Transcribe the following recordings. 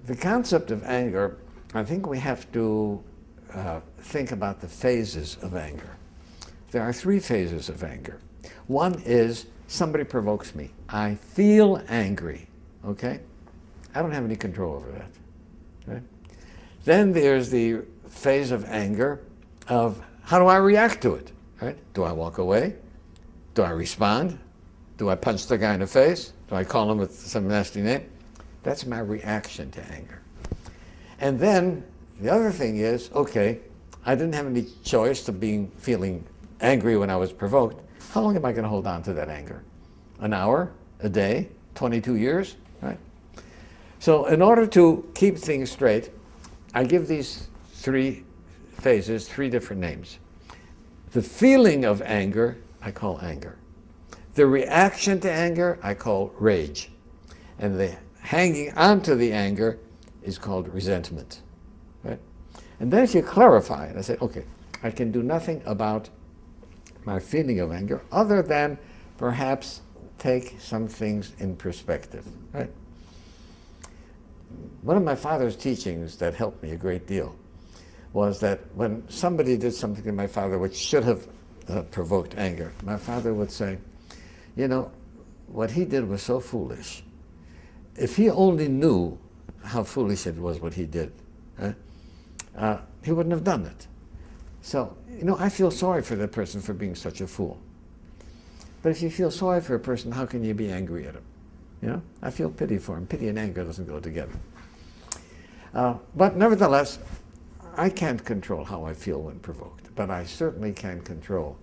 the concept of anger, I think we have to think about the phases of anger. There are three phases of anger. One is somebody provokes me. I feel angry, okay? I don't have any control over that, right? Then there's the phase of anger of how do I react to it, right? Do I walk away? Do I respond? Do I punch the guy in the face? Do I call him with some nasty name? That's my reaction to anger. And then the other thing is, okay, I didn't have any choice to feeling angry when I was provoked. How long am I going to hold on to that anger? An hour? A day? 22 years? Right? So in order to keep things straight, I give these three phases three different names. The feeling of anger, I call anger. The reaction to anger, I call rage. And the hanging on to the anger is called resentment. Right? And then if you clarify it, I say, okay, I can do nothing about my feeling of anger other than perhaps take some things in perspective. Right? One of my father's teachings that helped me a great deal was that when somebody did something to my father which should have provoked anger, my father would say, you know, what he did was so foolish. If he only knew how foolish it was what he did, he wouldn't have done it. So, you know, I feel sorry for that person for being such a fool. But if you feel sorry for a person, how can you be angry at him? You know, I feel pity for him. Pity and anger doesn't go together. But nevertheless, I can't control how I feel when provoked, but I certainly can control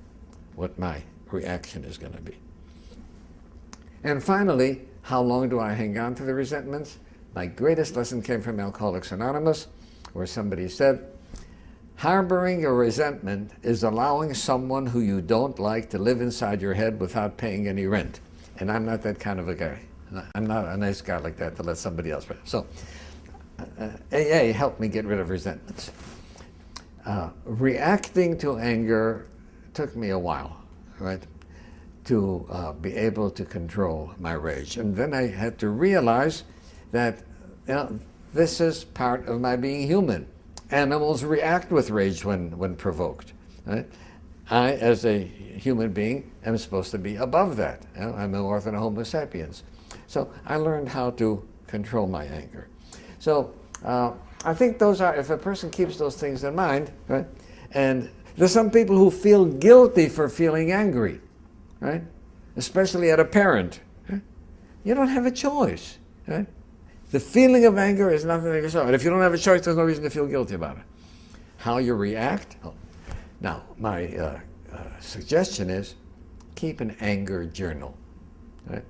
what my reaction is going to be. And finally, how long do I hang on to the resentments? My greatest lesson came from Alcoholics Anonymous, where somebody said, harboring a resentment is allowing someone who you don't like to live inside your head without paying any rent. And I'm not that kind of a guy. I'm not a nice guy like that to let somebody else pay. So AA helped me get rid of resentments. Reacting to anger took me a while, right, to be able to control my rage. And then I had to realize that, you know, this is part of my being human. Animals react with rage when provoked. Right? I, as a human being, am supposed to be above that. You know, I'm more than a Homo sapiens. So I learned how to control my anger. So I think those are, if a person keeps those things in mind, right? And there's some people who feel guilty for feeling angry, right? Especially at a parent. Right? You don't have a choice, right? The feeling of anger is nothing to yourself. And if you don't have a choice, there's no reason to feel guilty about it. How you react? Oh. Now, my suggestion is keep an anger journal. Right?